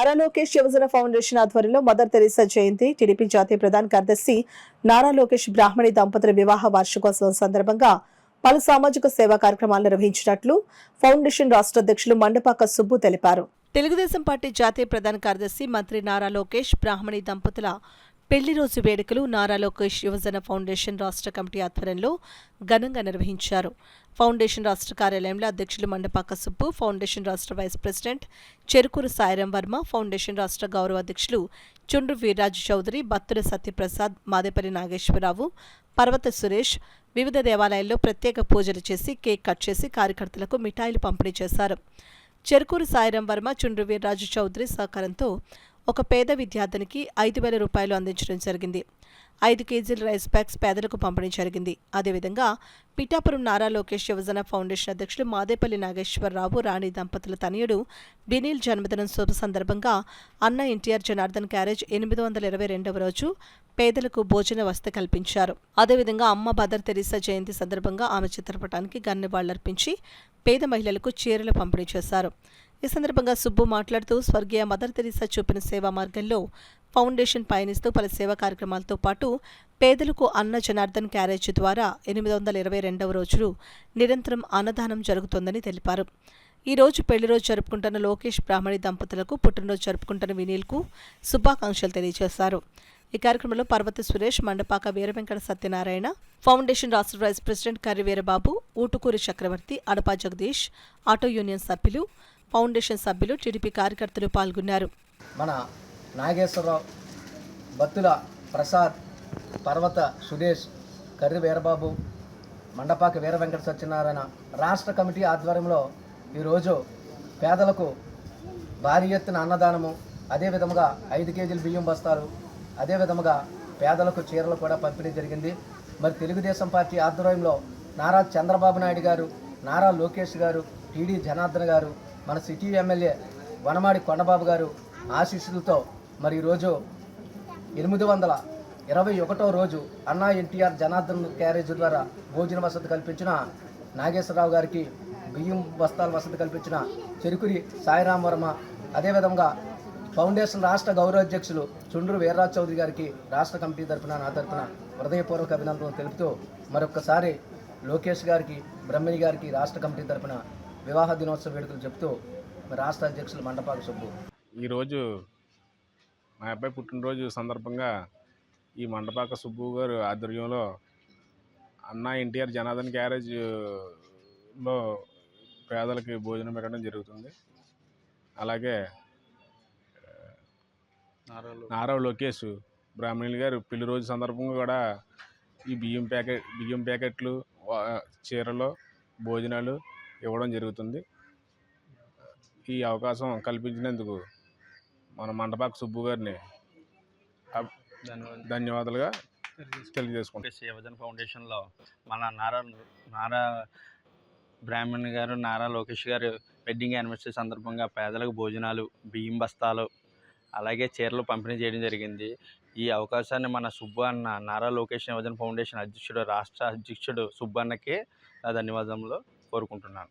నారా లోకేష్ యువజన ఫౌండేషన్ ఆధ్వర్యంలో mother Teresa జయంతి, TDP జాతీయ ప్రధాన కార్యదర్శి నారా లోకేష్ బ్రాహ్మణి దంపతుల వివాహ వార్షికోత్సవం సందర్భంగా పలు సామాజిక సేవా కార్యక్రమాలు నిర్వహించినట్లు ఫౌండేషన్ రాష్ట్ర అధ్యక్షులు మండపాక సుబ్బు తెలిపారు. తెలుగుదేశం పార్టీ జాతీయ ప్రధాన కార్యదర్శి మంత్రి నారా లోకేష్ బ్రాహ్మణి దంపతుల పెళ్లి రోజు వేడుకలు నారా లోకేష్ యువజన ఫౌండేషన్ రాష్ట్ర కమిటీ ఆధ్వర్యంలో ఘనంగా నిర్వహించారు. ఫౌండేషన్ రాష్ట్ర కార్యాలయంలో అధ్యక్షులు మండపాక సుబ్బు, ఫౌండేషన్ రాష్ట్ర vice president Cherukuru Sairam Varma, foundation రాష్ట్ర గౌరవ అధ్యక్షులు చుండ్రు వీర్రాజు చౌదరి, బత్తుల సత్యప్రసాద్, మాదేపల్లి నాగేశ్వరరావు, పర్వత సురేష్ వివిధ దేవాలయాల్లో ప్రత్యేక పూజలు చేసి కేక్ కట్ చేసి కార్యకర్తలకు మిఠాయిలు పంపిణీ చేశారు. చెరుకూరు సాయిరాం వర్మ, చుండ్రు వీర్రాజు చౌదరి సహకారంతో ఒక పేద విద్యార్థినికి 5,000 రూపాయలు అందించడం జరిగింది. 5 కేజీల రైస్ బ్యాగ్స్ పేదలకు పంపిణీ జరిగింది. అదేవిధంగా పిఠాపురం నారా లోకేష్ యువజన ఫౌండేషన్ అధ్యక్షులు మాదేపల్లి నాగేశ్వరరావు, రాణి దంపతుల తనయుడు బినీల్ జన్మదినం శుభ సందర్భంగా అన్న ఎన్టీఆర్ జనార్దన్ క్యారేజ్ 822వ రోజు పేదలకు భోజన వసతి కల్పించారు. అదేవిధంగా అమ్మ మదర్ తెరీసా జయంతి సందర్భంగా ఆమె చిత్రపటానికి గన్నెవాళ్లర్పించి పేద మహిళలకు చీరలు పంపిణీ చేశారు. ఈ సందర్భంగా సుబ్బు మాట్లాడుతూ స్వర్గీయ మదర్ తెరీసా చూపిన సేవా మార్గంలో ఫౌండేషన్ పయనిస్తూ పలు సేవా కార్యక్రమాలతో పాటు పేదలకు అన్న జనార్దన్ క్యారేజ్ ద్వారా 822వ రోజు నిరంతరం అన్నదానం జరుగుతోందని తెలిపారు. ఈ రోజు పెళ్లి రోజు జరుపుకుంటున్న లోకేష్ బ్రాహ్మణి దంపతులకు, పుట్టినరోజు జరుపుకుంటున్న వినీల్కు శుభాకాంక్షలు తెలియజేశారు. ఈ కార్యక్రమంలో పర్వత సురేష్, మండపాక వీరవెంకట సత్యనారాయణ, ఫౌండేషన్ రాష్ట్ర వైస్ ప్రెసిడెంట్ కర్రి వీరబాబు, ఊటుకూరి చక్రవర్తి, అడపా జగదీష్, ఆటో యూనియన్ సభ్యులు, ఫౌండేషన్ సభ్యులు, టీడీపీ కార్యకర్తలు పాల్గొన్నారు. మన నాగేశ్వరరావు, బత్తుల ప్రసాద్, పర్వత సురేష్, కర్రి వీరబాబు, మండపాక వీర వెంకట సత్యనారాయణ రాష్ట్ర కమిటీ ఆధ్వర్యంలో ఈరోజు పేదలకు భారీ ఎత్తున అన్నదానము, అదేవిధముగా 5 కేజీల బియ్యం బస్తాలు, అదేవిధముగా పేదలకు చీరలు కూడా పంపిణీ జరిగింది. మరి తెలుగుదేశం పార్టీ ఆధ్వర్యంలో నారా చంద్రబాబు నాయుడు గారు, నారా లోకేష్ గారు, టీడీ జనార్దన్ గారు, మన సిటీ ఎమ్మెల్యే వనమాడి కొండబాబు గారు ఆశీస్సులతో మరి ఈరోజు 821వ రోజు అన్నా ఎన్టీఆర్ జనార్దన్ క్యారేజ్ ద్వారా భోజన వసతి కల్పించిన నాగేశ్వరరావు గారికి, బియ్యం బస్తాల వసతి కల్పించిన చెరుకురి సాయిరాం వర్మ, అదేవిధంగా ఫౌండేషన్ రాష్ట్ర గౌరవాధ్యక్షులు చుండ్రు వీర్రాజు చౌదరి గారికి రాష్ట్ర కమిటీ తరఫున, నా తరఫున హృదయపూర్వక అభినందనలు తెలుపుతూ మరొక్కసారి లోకేష్ గారికి, బ్రహ్మణి గారికి రాష్ట్ర కమిటీ తరఫున వివాహ దినోత్సవ వేడుకలు చెప్తూ రాష్ట్ర అధ్యక్షులు మండపాక సుబ్బు. ఈరోజు మా అబ్బాయి పుట్టినరోజు సందర్భంగా ఈ మండపాక సుబ్బు గారు ఆధ్వర్యంలో అన్నా ఎన్టీఆర్ జనార్దన్ క్యారేజ్లో పేదలకి భోజనం పెట్టడం జరుగుతుంది. అలాగే నారా లోకేష్ బ్రాహ్మణులు గారు పెళ్లి రోజు సందర్భంగా కూడా ఈ బియ్యం ప్యాకెట్లు, చీరలు, భోజనాలు ఇవ్వడం జరుగుతుంది. ఈ అవకాశం కల్పించినందుకు మన మండపాక సుబ్బు గారిని ధన్యవాదాలుగా తెలియజేసుకుంటాం. యువజన ఫౌండేషన్లో మన నారా బ్రాహ్మణి గారు, నారా లోకేష్ గారు వెడ్డింగ్ యానివర్సరీ సందర్భంగా పేదలకు భోజనాలు, బియ్యం బస్తాలు, అలాగే చీరలు పంపిణీ చేయడం జరిగింది. ఈ అవకాశాన్ని మన సుబ్బు అన్న, నారా లోకేష్ యువజన ఫౌండేషన్ అధ్యక్షుడు, రాష్ట్ర అధ్యక్షుడు సుబ్బు అన్నకి ధన్యవాదములు కోరుకుంటున్నాను.